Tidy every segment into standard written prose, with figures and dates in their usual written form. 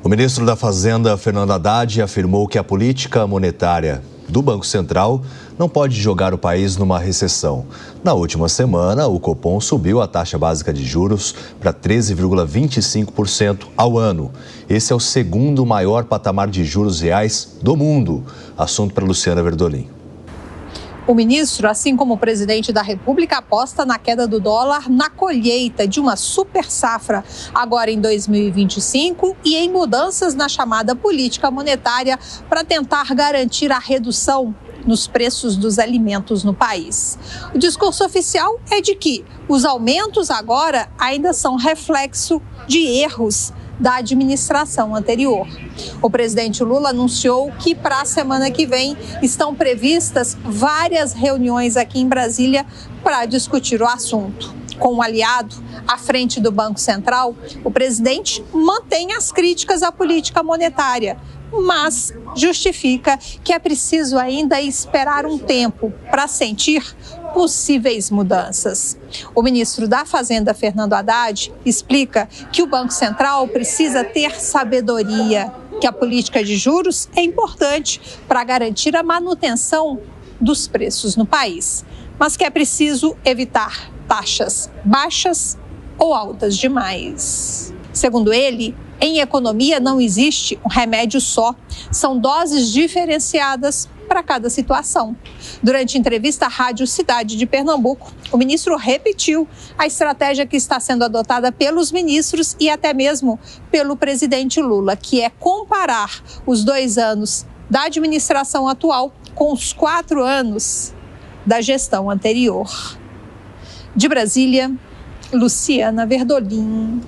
O ministro da Fazenda, Fernando Haddad, afirmou que a política monetária do Banco Central não pode jogar o país numa recessão. Na última semana, o Copom subiu a taxa básica de juros para 13,25% ao ano. Esse é o segundo maior patamar de juros reais do mundo. Assunto para Luciana Verdolim. O ministro, assim como o presidente da República, aposta na queda do dólar na colheita de uma super safra agora em 2025 e em mudanças na chamada política monetária para tentar garantir a redução nos preços dos alimentos no país. O discurso oficial é de que os aumentos agora ainda são reflexo de erros da administração anterior. O presidente Lula anunciou que para a semana que vem estão previstas várias reuniões aqui em Brasília para discutir o assunto. Com um aliado à frente do Banco Central, o presidente mantém as críticas à política monetária, mas justifica que é preciso ainda esperar um tempo para sentir possíveis mudanças. O ministro da Fazenda, Fernando Haddad, explica que o Banco Central precisa ter sabedoria, que a política de juros é importante para garantir a manutenção dos preços no país, mas que é preciso evitar taxas baixas ou altas demais. Segundo ele, em economia não existe um remédio só, são doses diferenciadas para cada situação. Durante entrevista à Rádio Cidade de Pernambuco, o ministro repetiu a estratégia que está sendo adotada pelos ministros e até mesmo pelo presidente Lula, que é comparar os 2 anos da administração atual com os 4 anos da gestão anterior. De Brasília, Luciana Verdolim.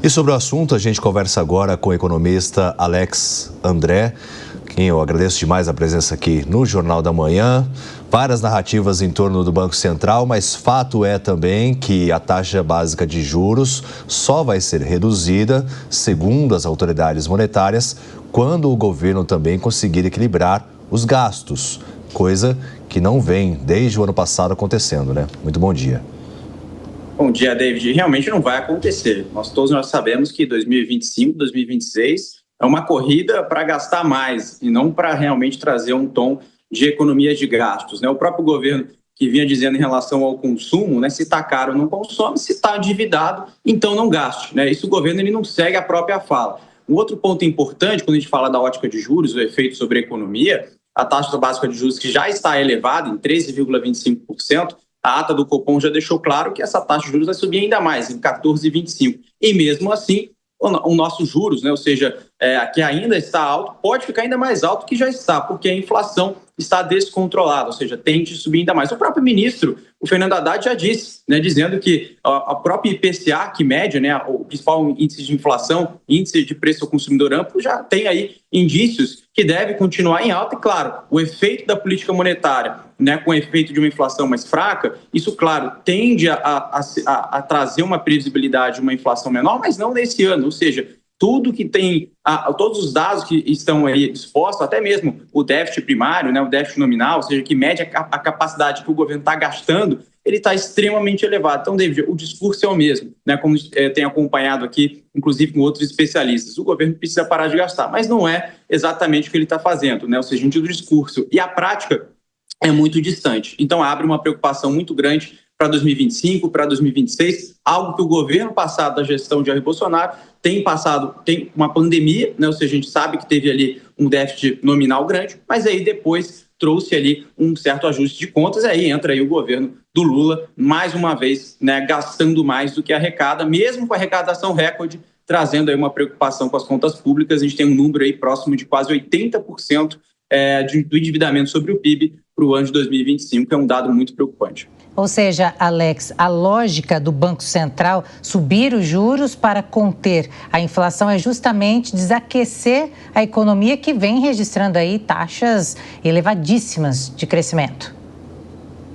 E sobre o assunto, a gente conversa agora com o economista Alex André, quem eu agradeço demais a presença aqui no Jornal da Manhã. Várias narrativas em torno do Banco Central, mas fato é também que a taxa básica de juros só vai ser reduzida, segundo as autoridades monetárias, quando o governo também conseguir equilibrar os gastos, coisa que não vem desde o ano passado acontecendo, né? Muito bom dia. Bom dia, David. Realmente não vai acontecer. Todos nós sabemos que 2025, 2026 é uma corrida para gastar mais e não para realmente trazer um tom de economia de gastos, né? O próprio governo que vinha dizendo em relação ao consumo, né? Se está caro, não consome, se está endividado, então não gaste, né? Isso o governo ele não segue a própria fala. Um outro ponto importante, quando a gente fala da ótica de juros, o efeito sobre a economia, a taxa básica de juros que já está elevada em 13,25%, a ata do Copom já deixou claro que essa taxa de juros vai subir ainda mais, em 14,25%. E mesmo assim, o nosso juros, né, ou seja, que ainda está alto, pode ficar ainda mais alto que já está, porque a inflação está descontrolada, ou seja, tende a subir ainda mais. O próprio ministro, o Fernando Haddad, já disse, né, dizendo que a própria IPCA, que mede, né, o principal índice de inflação, índice de preço ao consumidor amplo, já tem aí indícios que deve continuar em alta. E, claro, o efeito da política monetária, né, com o efeito de uma inflação mais fraca, isso, claro, tende a trazer uma previsibilidade de uma inflação menor, mas não nesse ano, ou seja, tudo que tem, todos os dados que estão aí expostos, até mesmo o déficit primário, né, o déficit nominal, ou seja, que mede a capacidade que o governo está gastando, ele está extremamente elevado. Então, David, o discurso é o mesmo, né, como tem acompanhado aqui, inclusive com outros especialistas. O governo precisa parar de gastar, mas não é exatamente o que ele está fazendo, né, ou seja, o discurso e a prática é muito distante. Então, abre uma preocupação muito grande para 2025, para 2026, algo que o governo passado da gestão de Jair Bolsonaro tem uma pandemia, né? Ou seja, a gente sabe que teve ali um déficit nominal grande, mas aí depois trouxe ali um certo ajuste de contas, e aí entra aí o governo do Lula, mais uma vem, né, gastando mais do que arrecada, mesmo com a arrecadação recorde, trazendo aí uma preocupação com as contas públicas. A gente tem um número aí próximo de quase 80% do endividamento sobre o PIB para o ano de 2025, que é um dado muito preocupante. Ou seja, Alex, a lógica do Banco Central subir os juros para conter a inflação é justamente desaquecer a economia que vem registrando aí taxas elevadíssimas de crescimento.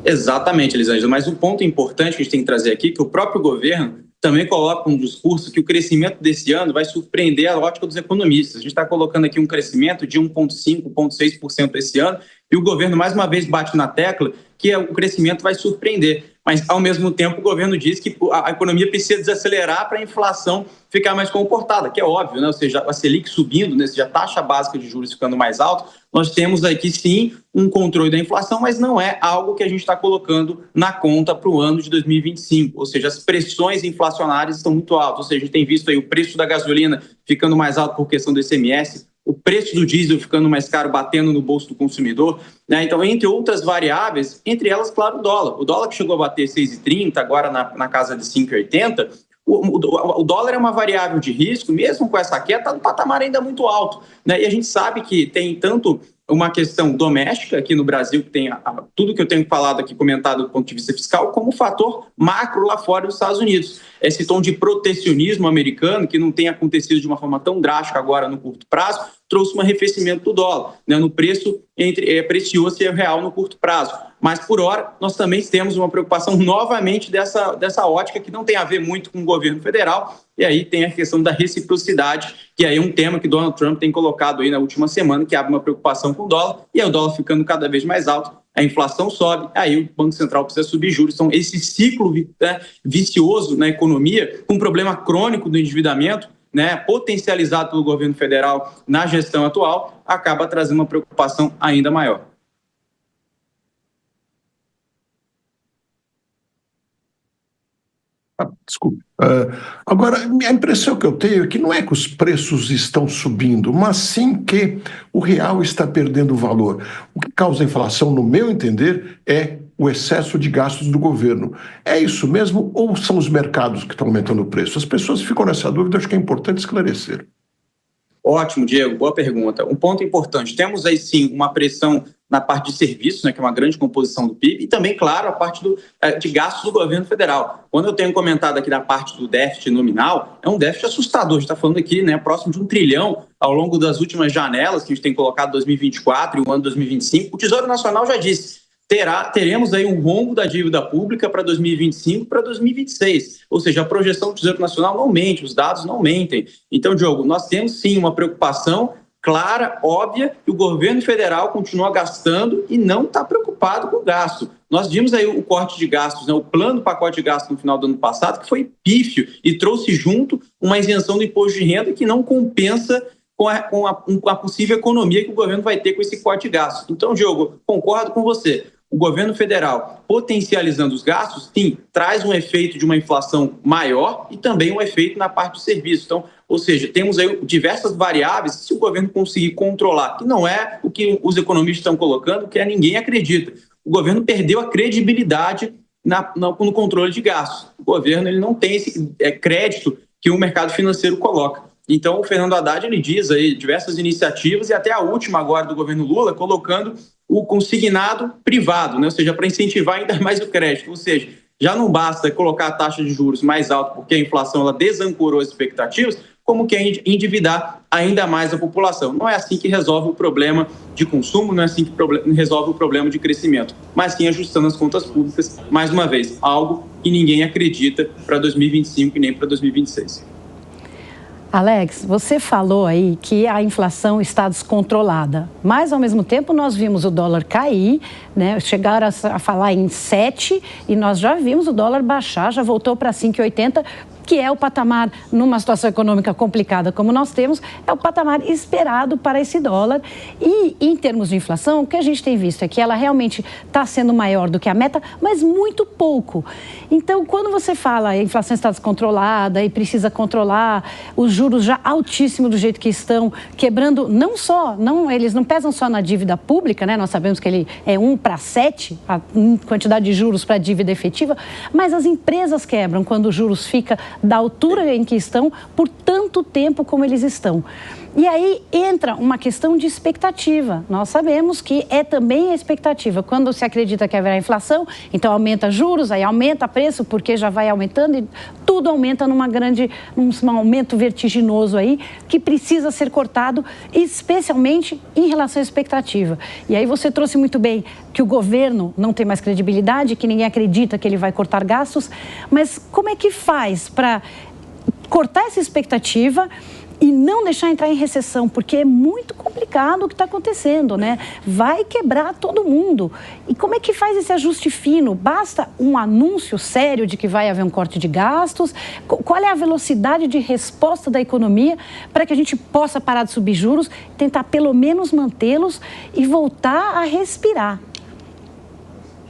Exatamente, Elisângela, mas o ponto importante que a gente tem que trazer aqui é que o próprio governo também coloca um discurso que o crescimento desse ano vai surpreender a ótica dos economistas. A gente está colocando aqui um crescimento de 1,5%, 1,6% esse ano, e o governo mais uma vez bate na tecla que o crescimento vai surpreender. Mas, ao mesmo tempo, o governo diz que a economia precisa desacelerar para a inflação ficar mais comportada, que é óbvio, né? Ou seja, a Selic subindo, né? Ou seja, a taxa básica de juros ficando mais alta, nós temos aqui, sim, um controle da inflação, mas não é algo que a gente está colocando na conta para o ano de 2025. Ou seja, as pressões inflacionárias estão muito altas. Ou seja, a gente tem visto aí o preço da gasolina ficando mais alto por questão do ICMS, o preço do diesel ficando mais caro, batendo no bolso do consumidor, né? Então, entre outras variáveis, entre elas, claro, o dólar. O dólar que chegou a bater 6,30, agora na casa de 5,80, o dólar é uma variável de risco, mesmo com essa queda, está num patamar ainda muito alto, né? E a gente sabe que tem tanto uma questão doméstica aqui no Brasil, que tem tudo que eu tenho falado aqui, comentado do ponto de vista fiscal, como fator macro lá fora dos Estados Unidos. Esse tom de protecionismo americano, que não tem acontecido de uma forma tão drástica agora no curto prazo, trouxe um arrefecimento do dólar, né, no preço precioso e real no curto prazo. Mas, por hora, nós também temos uma preocupação novamente dessa ótica que não tem a ver muito com o governo federal, e aí tem a questão da reciprocidade, que aí é um tema que Donald Trump tem colocado aí na última semana, que abre uma preocupação com o dólar, e aí o dólar ficando cada vez mais alto, a inflação sobe, aí o Banco Central precisa subir juros. Então, esse ciclo, né, vicioso na economia, com um problema crônico do endividamento, né, potencializado pelo governo federal na gestão atual, acaba trazendo uma preocupação ainda maior. Desculpe. Agora, a impressão que eu tenho é que não é que os preços estão subindo, mas sim que o real está perdendo valor. O que causa a inflação, no meu entender, é o excesso de gastos do governo. É isso mesmo ou são os mercados que estão aumentando o preço? As pessoas ficam nessa dúvida, acho que é importante esclarecer. Ótimo, Diego, boa pergunta. Um ponto importante, temos aí sim uma pressão na parte de serviços, né, que é uma grande composição do PIB, e também, claro, a parte de gastos do governo federal. Quando eu tenho comentado aqui na parte do déficit nominal, é um déficit assustador. A gente está falando aqui, né, próximo de 1 trilhão ao longo das últimas janelas que a gente tem colocado 2024 e o ano 2025. O Tesouro Nacional já disse, teremos aí um rombo da dívida pública para 2025 para 2026. Ou seja, a projeção do Tesouro Nacional não mente, os dados não mentem. Então, Diogo, nós temos sim uma preocupação clara, óbvia, que o governo federal continua gastando e não está preocupado com o gasto. Nós vimos aí o corte de gastos, né, o plano pacote de gastos no final do ano passado, que foi pífio e trouxe junto uma isenção do imposto de renda que não compensa com a possível economia que o governo vai ter com esse corte de gastos. Então, Diogo, concordo com você. O governo federal, potencializando os gastos, sim, traz um efeito de uma inflação maior e também um efeito na parte do serviço. Então, ou seja, temos aí diversas variáveis, se o governo conseguir controlar, que não é o que os economistas estão colocando, que ninguém acredita. O governo perdeu a credibilidade no controle de gastos. O governo ele não tem esse crédito que o mercado financeiro coloca. Então, o Fernando Haddad ele diz aí diversas iniciativas, e até a última agora do governo Lula, colocando o consignado privado, né? Ou seja, para incentivar ainda mais o crédito. Ou seja, já não basta colocar a taxa de juros mais alta porque a inflação ela desancorou as expectativas, como que é endividar ainda mais a população. Não é assim que resolve o problema de consumo, não é assim que resolve o problema de crescimento, mas sim ajustando as contas públicas, mais uma vez, algo que ninguém acredita para 2025 e nem para 2026. Alex, você falou aí que a inflação está descontrolada, mas ao mesmo tempo nós vimos o dólar cair, né? Chegaram a falar em 7 e nós já vimos o dólar baixar, já voltou para 5,80, que é o patamar, numa situação econômica complicada como nós temos, é o patamar esperado para esse dólar. E em termos de inflação, o que a gente tem visto é que ela realmente está sendo maior do que a meta, mas muito pouco. Então, quando você fala a inflação está descontrolada e precisa controlar, os juros já altíssimos do jeito que estão, quebrando eles não pesam só na dívida pública, né? Nós sabemos que ele é 1:7, a quantidade de juros para a dívida efetiva, mas as empresas quebram quando os juros ficam da altura em que estão por tanto tempo como eles estão. E aí entra uma questão de expectativa. Nós sabemos que é também a expectativa. Quando se acredita que haverá inflação, então aumenta juros, aí aumenta preço, porque já vai aumentando e tudo aumenta num aumento vertiginoso aí, que precisa ser cortado, especialmente em relação à expectativa. E aí você trouxe muito bem que o governo não tem mais credibilidade, que ninguém acredita que ele vai cortar gastos, mas como é que faz para cortar essa expectativa e não deixar entrar em recessão, porque é muito complicado o que está acontecendo, né? Vai quebrar todo mundo. E como é que faz esse ajuste fino? Basta um anúncio sério de que vai haver um corte de gastos? Qual é a velocidade de resposta da economia para que a gente possa parar de subir juros, tentar pelo menos mantê-los e voltar a respirar?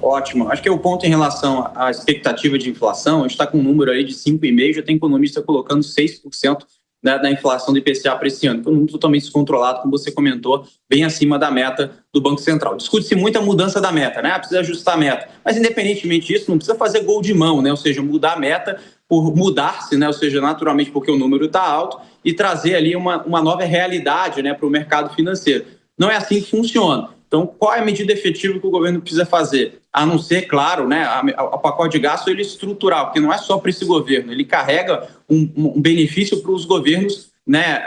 Ótimo. Acho que é o ponto em relação à expectativa de inflação. A gente está com um número aí de 5,5%, já tem economista colocando 6% da inflação do IPCA para esse ano, que é um número totalmente descontrolado, como você comentou, bem acima da meta do Banco Central. Discute-se muito a mudança da meta, né? Precisa ajustar a meta. Mas, independentemente disso, não precisa fazer gol de mão, né? Ou seja, mudar a meta por mudar-se, né? Ou seja, naturalmente porque o número está alto, e trazer ali uma nova realidade, né, para o mercado financeiro. Não é assim que funciona. Então, qual é a medida efetiva que o governo precisa fazer? A não ser, claro, né, o pacote de gasto ele é estrutural, porque não é só para esse governo, ele carrega um benefício para os governos, né,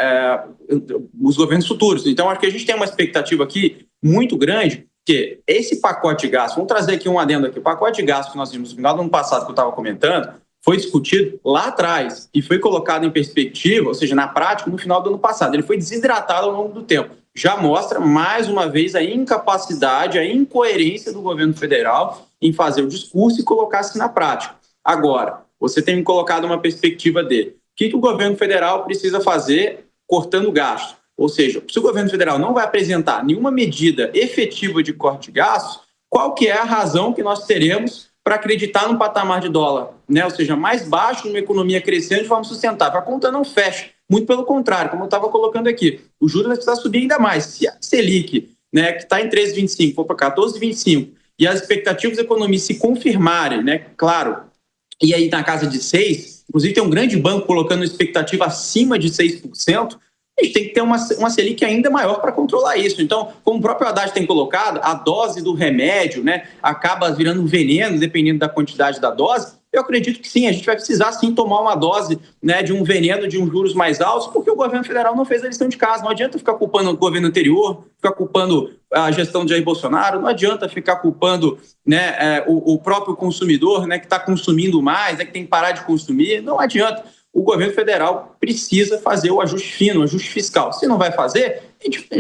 os governos futuros. Então, acho que a gente tem uma expectativa aqui muito grande, que esse pacote de gasto, vamos trazer aqui um adendo aqui, o pacote de gasto que nós vimos no final do ano passado, que eu estava comentando, foi discutido lá atrás e foi colocado em perspectiva, ou seja, na prática, no final do ano passado. Ele foi desidratado ao longo do tempo. Já mostra, mais uma vez, a incapacidade, a incoerência do governo federal em fazer o discurso e colocar-se na prática. Agora, você tem colocado uma perspectiva dele. O que o governo federal precisa fazer cortando gasto? Ou seja, se o governo federal não vai apresentar nenhuma medida efetiva de corte de gastos, qual que é a razão que nós teremos para acreditar num patamar de dólar, né? Ou seja, mais baixo, numa economia crescente de forma sustentável? A conta não fecha. Muito pelo contrário, como eu estava colocando aqui, o juros vai precisar subir ainda mais. Se a Selic, né, que está em 13,25, for para 14,25, e as expectativas da economia se confirmarem, né, claro, e aí na casa de 6%, inclusive tem um grande banco colocando expectativa acima de 6%, a gente tem que ter uma Selic ainda maior para controlar isso. Então, como o próprio Haddad tem colocado, a dose do remédio, né, acaba virando veneno, dependendo da quantidade da dose. Eu acredito que sim, a gente vai precisar sim tomar uma dose, né, de um veneno, de uns juros mais altos, porque o governo federal não fez a lição de casa. Não adianta ficar culpando o governo anterior, ficar culpando a gestão de Jair Bolsonaro, não adianta ficar culpando, né, o próprio consumidor, né, que está consumindo mais, né, que tem que parar de consumir. Não adianta. O governo federal precisa fazer o ajuste fino, o ajuste fiscal. Se não vai fazer,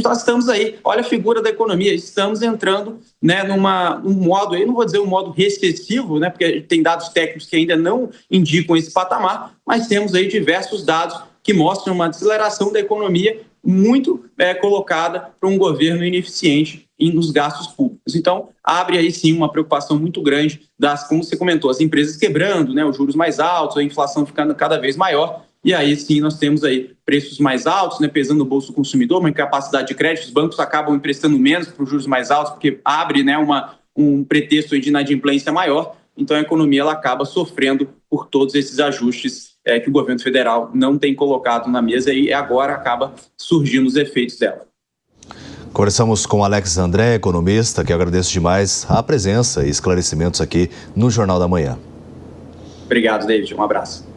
nós estamos aí, olha a figura da economia, estamos entrando, né, num modo, eu não vou dizer um modo recessivo, né, porque tem dados técnicos que ainda não indicam esse patamar, mas temos aí diversos dados que mostram uma desaceleração da economia muito colocada para um governo ineficiente nos gastos públicos. Então, abre aí sim uma preocupação muito grande como você comentou, as empresas quebrando, né, os juros mais altos, a inflação ficando cada vez maior, e aí sim nós temos aí preços mais altos, né, pesando no bolso do consumidor, uma incapacidade de crédito, os bancos acabam emprestando menos para os juros mais altos, porque abre, né, um pretexto de inadimplência maior, então a economia ela acaba sofrendo por todos esses ajustes que o governo federal não tem colocado na mesa e agora acaba surgindo os efeitos dela. Conversamos com Alex André, economista, que eu agradeço demais a presença e esclarecimentos aqui no Jornal da Manhã. Obrigado, David. Um abraço.